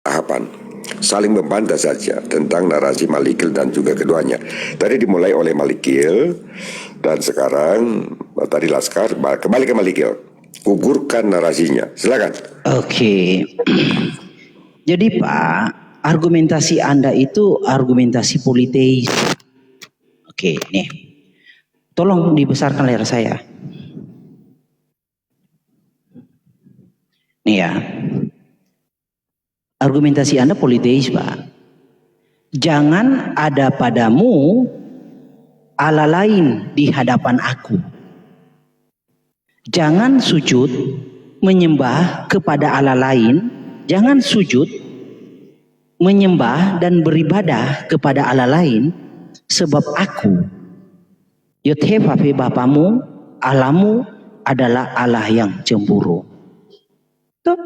tahapan saling membantah saja tentang narasi Malikil dan juga keduanya. Tadi dimulai oleh Malikil dan sekarang tadi Laskar kembali ke Malikil. Gugurkan narasinya, silakan. Oke. Jadi Pak, argumentasi Anda itu argumentasi politeis. Oke, nih. Tolong dibesarkan layar saya. Nih ya. Argumentasi Anda politeis, Pak. Jangan ada padamu Allah lain di hadapan aku. Jangan sujud menyembah kepada Allah lain. Jangan sujud menyembah dan beribadah kepada Allah lain, sebab aku, Yod-Heh-Vav-Heh Bapamu, Allahmu adalah Allah yang cemburu. Tuh.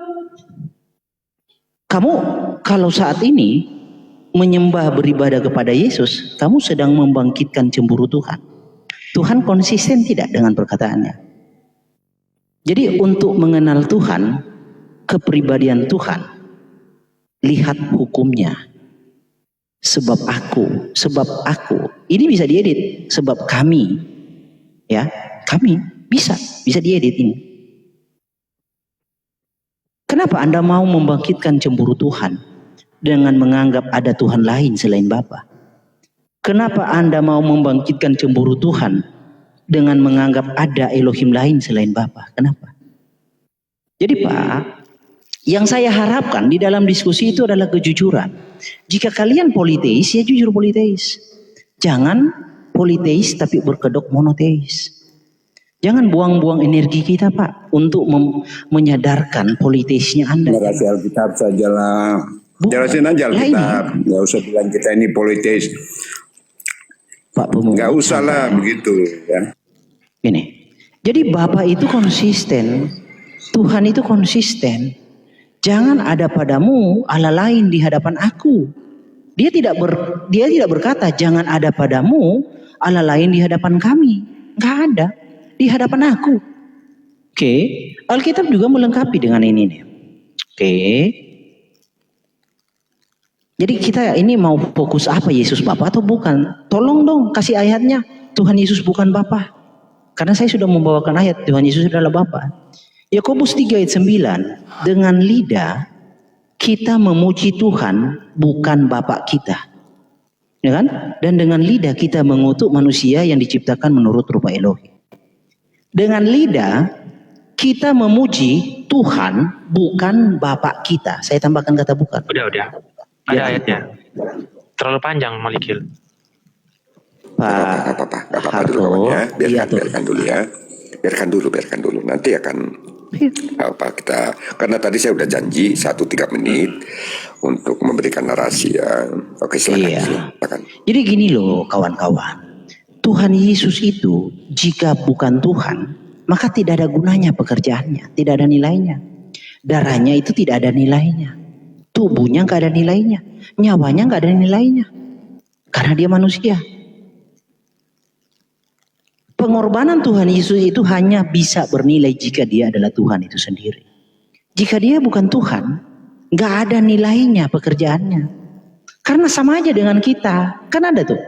Kamu kalau saat ini menyembah beribadah kepada Yesus, kamu sedang membangkitkan cemburu Tuhan. Tuhan konsisten tidak dengan perkataannya. Jadi untuk mengenal Tuhan, kepribadian Tuhan, lihat hukumnya. Sebab aku. Ini bisa diedit. Sebab kami, ya, kami bisa diedit ini. Kenapa Anda mau membangkitkan cemburu Tuhan dengan menganggap ada Tuhan lain selain Bapa? Kenapa Anda mau membangkitkan cemburu Tuhan dengan menganggap ada Elohim lain selain Bapa? Kenapa? Jadi Pak, yang saya harapkan di dalam diskusi itu adalah kejujuran. Jika kalian politeis, ya jujur politeis. Jangan politeis tapi berkedok monoteis. Jangan buang-buang energi kita Pak untuk menyadarkan politeisnya Anda. Narasi Alkitab sajalah. Jelasin aja Alkitab. Nggak usah bilang kita ini politeis. Pak Pemuda. Nggak usah lah begitu ya. Ini. Jadi Bapak itu konsisten. Tuhan itu konsisten. Jangan ada padamu Allah lain di hadapan aku. Dia tidak berkata jangan ada padamu Allah lain di hadapan kami. Nggak ada. Di hadapan aku. Oke. Alkitab juga melengkapi dengan ini nih. Oke. Jadi kita ini mau fokus apa, Yesus Bapa atau bukan? Tolong dong kasih ayatnya. Tuhan Yesus bukan Bapa. Karena saya sudah membawakan ayat Tuhan Yesus adalah Bapa. Yakobus 3 ayat 9. Dengan lidah kita memuji Tuhan bukan Bapa kita. Ya kan? Dan dengan lidah kita mengutuk manusia yang diciptakan menurut rupa Elohim. Dengan lidah kita memuji Tuhan bukan Bapak kita. Saya tambahkan kata bukan. Udah. Ada ayatnya. Terlalu panjang Malikil. Gak apa-apa dulu kawan ya. Biarkan dulu. Nanti akan kita, karena tadi saya udah janji 1-3 menit untuk memberikan narasi ya. Oke, silakan. Jadi gini loh kawan-kawan. Tuhan Yesus itu jika bukan Tuhan, maka tidak ada gunanya pekerjaannya, tidak ada nilainya. Darahnya itu tidak ada nilainya. Tubuhnya nggak ada nilainya. Nyawanya nggak ada nilainya. Karena dia manusia. Pengorbanan Tuhan Yesus itu hanya bisa bernilai jika dia adalah Tuhan itu sendiri. Jika dia bukan Tuhan, nggak ada nilainya pekerjaannya. Karena sama aja dengan kita. Kan ada tuh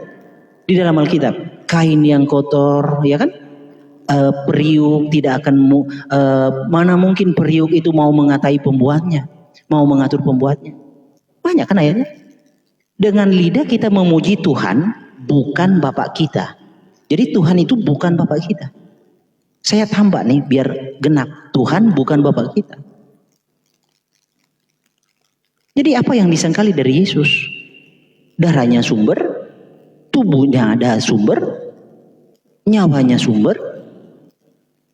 di dalam Alkitab. Kain yang kotor, ya kan? Periuk tidak akan mana mungkin periuk itu mau mengatai pembuatnya, mau mengatur pembuatnya. Banyak kan ayatnya. Dengan lidah kita memuji Tuhan bukan Bapak kita. Jadi Tuhan itu bukan Bapak kita. Saya tambah nih biar genap. Tuhan bukan Bapak kita. Jadi apa yang disangkali dari Yesus? Darahnya sumber, tubuhnya ada sumber, nyawanya sumber.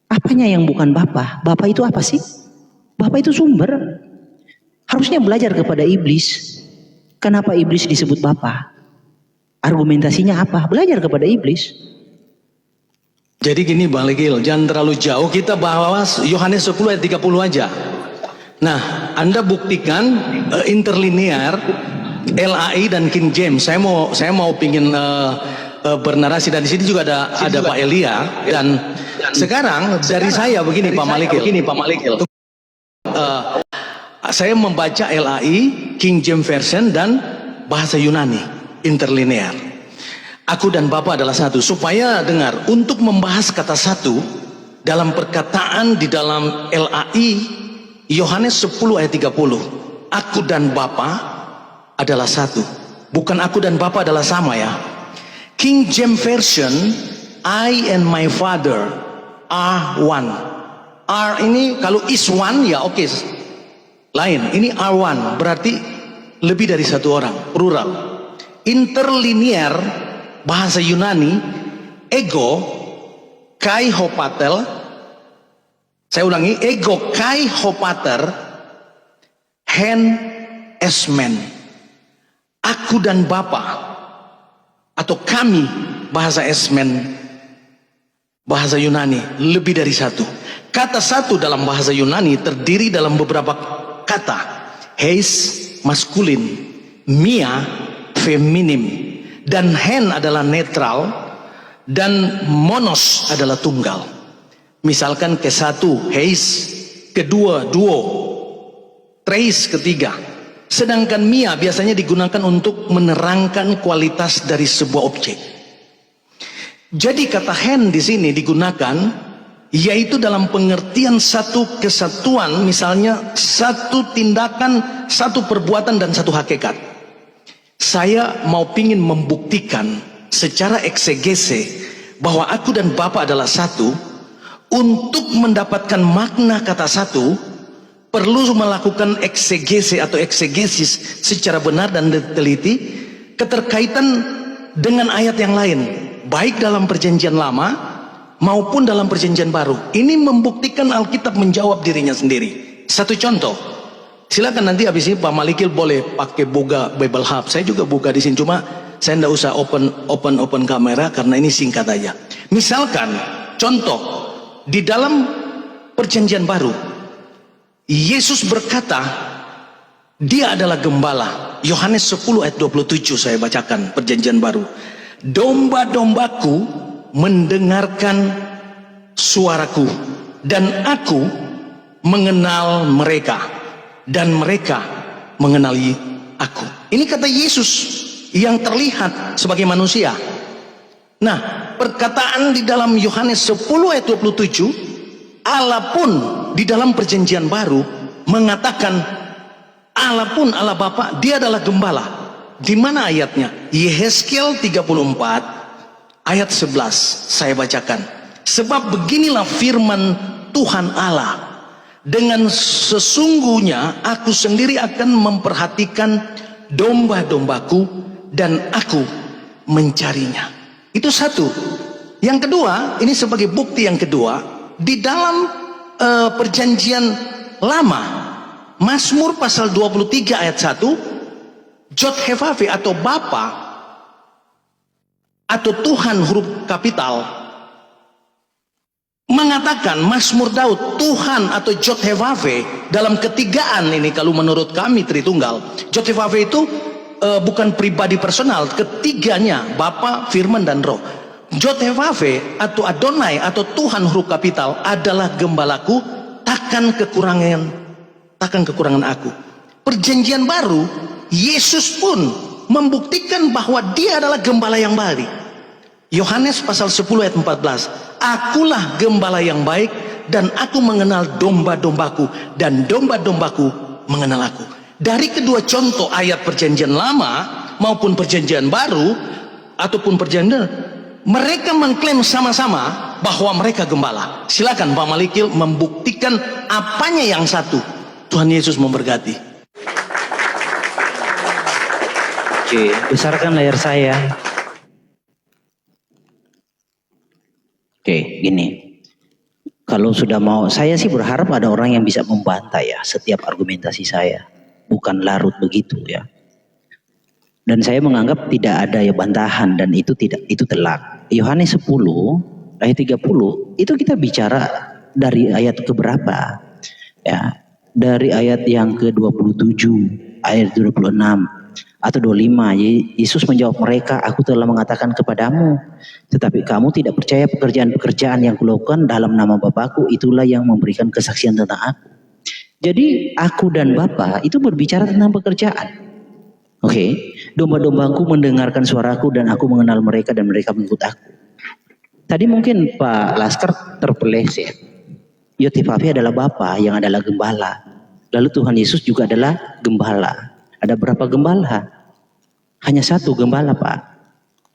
Apanya yang bukan Bapa? Bapa itu apa sih? Bapa itu sumber. Harusnya belajar kepada iblis. Kenapa iblis disebut Bapa? Argumentasinya apa? Belajar kepada iblis. Jadi gini Bang Legil, jangan terlalu jauh, kita bahas Yohanes 10 ayat 30 aja. Nah, Anda buktikan interlinear LAI dan King James. Saya mau pingin bernarasi, dan di sini juga ada Pak Elia. Dan sekarang dari saya begini Pak Malikil. Saya membaca LAI, King James Version, dan bahasa Yunani, interlinear. Aku dan Bapa adalah satu. Supaya dengar, untuk membahas kata satu dalam perkataan di dalam LAI Yohanes 10 ayat 30, aku dan Bapa adalah satu. Bukan aku dan Bapa adalah sama ya. King James Version, I and my Father are one. R ini kalau is one ya oke. Lain, ini are one, berarti lebih dari satu orang, plural. Interlinear, bahasa Yunani, ego, kai hopatel. Saya ulangi, ego kai hopater, hen esmen. Aku dan Bapa, atau kami, bahasa esmen, bahasa Yunani, lebih dari satu. Kata satu dalam bahasa Yunani terdiri dalam beberapa kata. Heis maskulin, mia feminim, dan hen adalah netral, dan monos adalah tunggal. Misalkan ke satu, heis, kedua, duo, treis, ketiga. Sedangkan mia biasanya digunakan untuk menerangkan kualitas dari sebuah objek. Jadi kata hen di sini digunakan yaitu dalam pengertian satu kesatuan, misalnya satu tindakan, satu perbuatan, dan satu hakikat. Saya mau pingin membuktikan secara eksegese bahwa aku dan Bapa adalah satu. Untuk mendapatkan makna kata satu, perlu melakukan eksegese atau eksegesis secara benar dan teliti, keterkaitan dengan ayat yang lain, baik dalam perjanjian lama maupun dalam perjanjian baru. Ini membuktikan Alkitab menjawab dirinya sendiri. Satu contoh, silakan nanti habis ini Pak Malikil boleh pakai buka Bible Hub. Saya juga buka di sini, cuma saya tidak usah open kamera karena ini singkat aja. Misalkan contoh di dalam perjanjian baru, Yesus berkata dia adalah gembala. Yohanes 10 ayat 27 saya bacakan, perjanjian baru. Domba-dombaku mendengarkan suaraku, dan aku mengenal mereka, dan mereka mengenali aku. Ini kata Yesus yang terlihat sebagai manusia. Nah, perkataan di dalam Yohanes 10 ayat 27, Allah pun di dalam perjanjian baru mengatakan Allah pun, Allah Bapa, dia adalah gembala. Di mana ayatnya? Yehezkiel 34 ayat 11 saya bacakan. Sebab beginilah firman Tuhan Allah, dengan sesungguhnya aku sendiri akan memperhatikan domba-dombaku dan aku mencarinya. Itu satu. Yang kedua, ini sebagai bukti yang kedua, di dalam perjanjian lama, Mazmur pasal 23 ayat 1, Jod-Heh-Vaveh atau Bapa atau Tuhan huruf kapital mengatakan, Mazmur Daud, Tuhan atau Jod-Heh-Vaveh dalam ketigaan ini, kalau menurut kami Tritunggal, Jod-Heh-Vaveh itu bukan pribadi personal, ketiganya Bapa, Firman, dan Roh. Jod-Heh-Vaveh atau Adonai atau Tuhan huruf kapital adalah gembalaku, takkan kekurangan aku. Perjanjian baru, Yesus pun membuktikan bahwa dia adalah gembala yang baik. Yohanes pasal 10 ayat 14, akulah gembala yang baik, dan aku mengenal domba-dombaku, dan domba-dombaku mengenal aku. Dari kedua contoh ayat perjanjian lama maupun perjanjian baru ataupun perjanjian, mereka mengklaim sama-sama bahwa mereka gembala. Silakan Pak Malikil membuktikan apanya yang satu. Tuhan Yesus memberkati. Oke, besarkan layar saya. Oke, gini. Kalau sudah mau, saya sih berharap ada orang yang bisa membantah ya setiap argumentasi saya. Bukan larut begitu ya. Dan saya menganggap tidak ada ya bantahan, dan itu telak. Yohanes 10 ayat 30 itu kita bicara dari ayat keberapa? Ya, dari ayat yang ke-27, ayat 26 atau 25. Yesus menjawab mereka, aku telah mengatakan kepadamu, tetapi kamu tidak percaya pekerjaan-pekerjaan yang kulakukan dalam nama Bapakku, itulah yang memberikan kesaksian tentang aku. Jadi aku dan Bapa itu berbicara tentang pekerjaan. Oke, domba-dombaku mendengarkan suaraku dan aku mengenal mereka dan mereka mengikut aku. Tadi mungkin Pak Laskar terpeleset. Yotefafe adalah Bapa yang adalah gembala. Lalu Tuhan Yesus juga adalah gembala. Ada berapa gembala? Hanya satu gembala, Pak.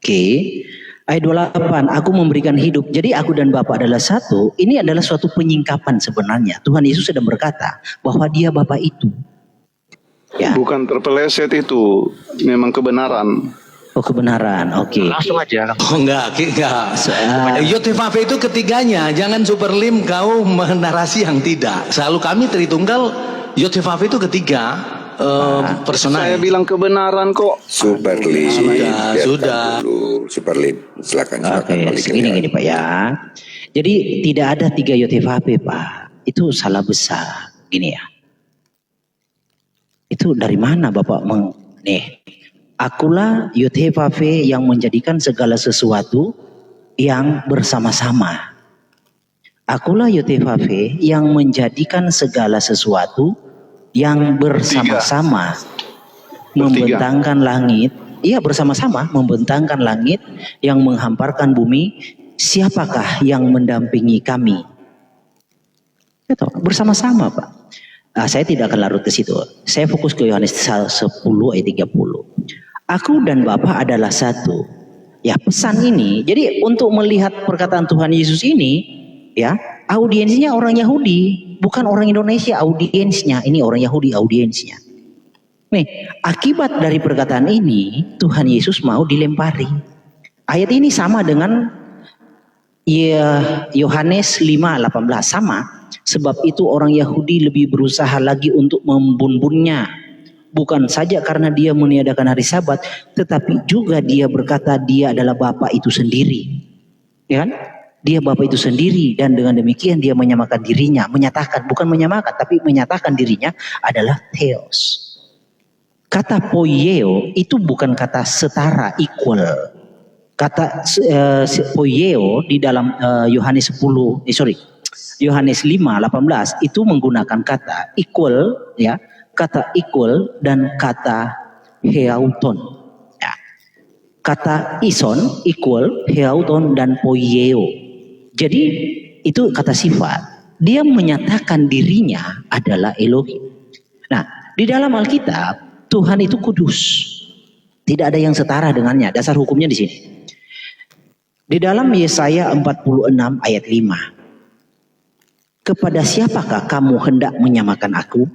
Oke. Ayat 28, aku memberikan hidup. Jadi aku dan Bapa adalah satu. Ini adalah suatu penyingkapan sebenarnya. Tuhan Yesus sedang berkata bahwa dia Bapa itu. Ya. Bukan terpeleset itu, memang kebenaran. Oh, kebenaran, oke. Langsung aja. Oh enggak. Yotefafe itu ketiganya, jangan superlim kau menarasi yang tidak. Selalu kami Tritunggal, Yotefafe itu ketiga personal. Saya bilang kebenaran kok. Superlim. Sudah. Superlim, silakan. Oke, gini Pak ya. Jadi tidak ada 3 Yotefafe, Pak. Itu salah besar. Gini ya. Itu dari mana Bapak nih? Akulah Yotefafe yang menjadikan segala sesuatu yang bersama-sama. Akulah Yotefafe yang menjadikan segala sesuatu yang bersama-sama. Membentangkan langit. Iya, bersama-sama membentangkan langit yang menghamparkan bumi. Siapakah yang mendampingi kami? Itu bersama-sama, Pak. Saya tidak akan larut ke situ. Saya fokus ke Yohanes 10 ayat 30. Aku dan Bapa adalah satu. Ya, pesan ini. Jadi untuk melihat perkataan Tuhan Yesus ini, ya, audiensnya orang Yahudi, bukan orang Indonesia audiensnya. Ini orang Yahudi audiensnya. Nih, akibat dari perkataan ini, Tuhan Yesus mau dilempari. Ayat ini sama dengan Yohanes 5:18, sama. Sebab itu orang Yahudi lebih berusaha lagi untuk membunbunnya. Bukan saja karena dia meniadakan hari Sabat, tetapi juga dia berkata dia adalah Bapa itu sendiri. Ya kan? Dia Bapa itu sendiri, dan dengan demikian dia menyamakan dirinya, menyatakan, bukan menyamakan, tapi menyatakan dirinya adalah Theos. Kata poieo itu bukan kata setara, equal. Kata poieo di dalam Yohanes 5:18 itu menggunakan kata equal, ya, kata equal dan kata heauton. Ya. Kata ison equal, heauton dan poieo. Jadi itu kata sifat. Dia menyatakan dirinya adalah Elohim. Nah, di dalam Alkitab Tuhan itu kudus. Tidak ada yang setara dengannya. Dasar hukumnya di sini. Di dalam Yesaya 46 ayat 5. Kepada siapakah kamu hendak menyamakan aku?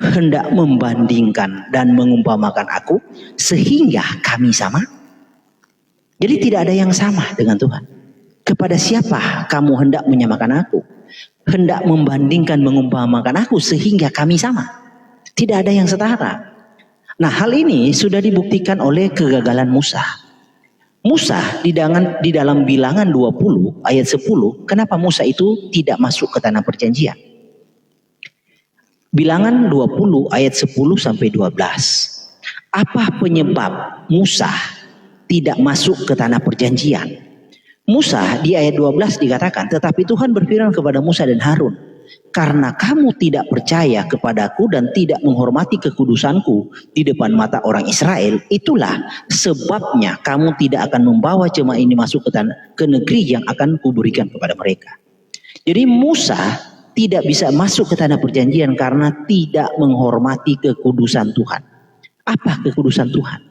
Hendak membandingkan dan mengumpamakan aku sehingga kami sama? Jadi tidak ada yang sama dengan Tuhan. Kepada siapa kamu hendak menyamakan aku? Hendak membandingkan mengumpamakan aku sehingga kami sama? Tidak ada yang setara. Nah, hal ini sudah dibuktikan oleh kegagalan Musa. Musa di dalam Bilangan 20 ayat 10, kenapa Musa itu tidak masuk ke tanah perjanjian? Bilangan 20 ayat 10 sampai 12. Apa penyebab Musa tidak masuk ke tanah perjanjian? Musa di ayat 12 dikatakan, tetapi Tuhan berfirman kepada Musa dan Harun, karena kamu tidak percaya kepadaku dan tidak menghormati kekudusanku di depan mata orang Israel, itulah sebabnya kamu tidak akan membawa jemaah ini masuk ke negeri yang akan kuberikan kepada mereka. Jadi Musa tidak bisa masuk ke tanah perjanjian karena tidak menghormati kekudusan Tuhan. Apa kekudusan Tuhan?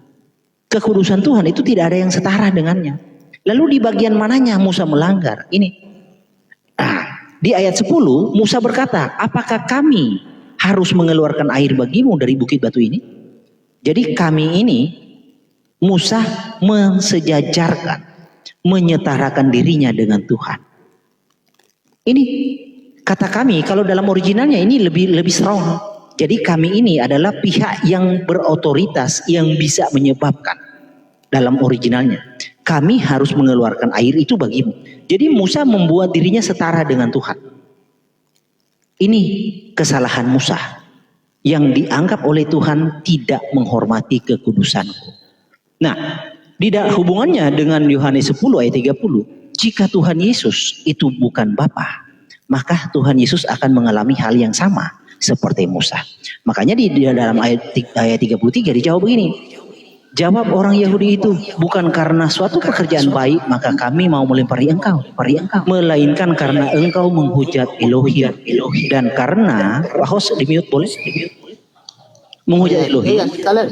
Kekudusan Tuhan itu tidak ada yang setara dengannya. Lalu di bagian mananya Musa melanggar? Ini. Di ayat 10 Musa berkata, apakah kami harus mengeluarkan air bagimu dari bukit batu ini? Jadi kami ini, Musa mensejajarkan, menyetarakan dirinya dengan Tuhan. Ini kata kami, kalau dalam originalnya ini lebih strong. Jadi kami ini adalah pihak yang berotoritas yang bisa menyebabkan dalam originalnya. Kami harus mengeluarkan air itu bagimu. Jadi Musa membuat dirinya setara dengan Tuhan. Ini kesalahan Musa yang dianggap oleh Tuhan tidak menghormati kekudusanku. Nah, di hubungannya dengan Yohanes 10 ayat 30, jika Tuhan Yesus itu bukan Bapa, maka Tuhan Yesus akan mengalami hal yang sama. seperti Musa. Makanya di dalam ayat 33 dijawab begini. Jawab orang Yahudi itu, bukan karena suatu pekerjaan baik maka kami mau melempari engkau, melainkan karena engkau menghujat Elohim, dan karena host di mute boleh? Menghujat Elohim. Iya,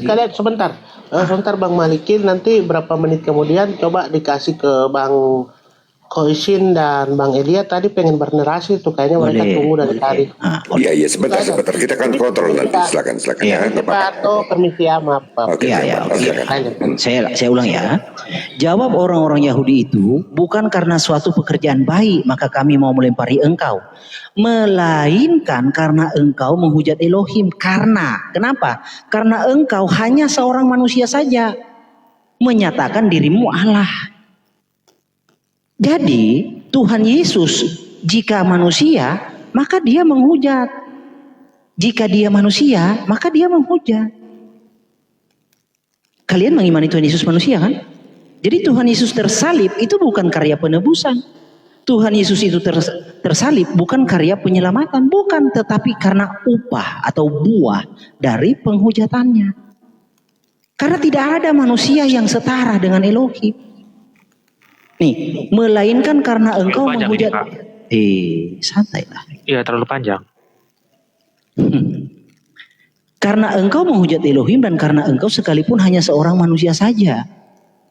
kalian sebentar. Sebentar Bang Malikin, nanti berapa menit kemudian coba dikasih ke Bang Koisin dan Bang Elia. Tadi pengen bernarasi tuh, kayaknya mereka tunggu dari tadi. Iya, sebentar. Kita akan kontrol nanti. Silakan ya. Pak atau permisi ya, maaf. Oke, silakan. Saya ulang ya. Jawab orang-orang Yahudi itu, bukan karena suatu pekerjaan baik maka kami mau melempari engkau, melainkan karena engkau menghujat Elohim. Kenapa? Karena engkau hanya seorang manusia saja, menyatakan dirimu Allah. Jadi Tuhan Yesus jika manusia maka dia menghujat. Jika dia manusia maka dia menghujat. Kalian mengimani Tuhan Yesus manusia kan? Jadi Tuhan Yesus tersalib itu bukan karya penebusan. Tuhan Yesus itu tersalib bukan karya penyelamatan, bukan, tetapi karena upah atau buah dari penghujatannya. Karena tidak ada manusia yang setara dengan Elohim. Nih, melainkan karena engkau menghujat. Santailah. Iya, terlalu panjang. Karena engkau menghujat Elohim dan karena engkau sekalipun hanya seorang manusia saja.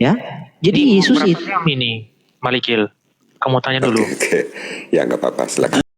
Ya. Jadi Yesus itu ini Malikil. Kamu tanya dulu. Oke. Ya nggak apa-apa, silakan.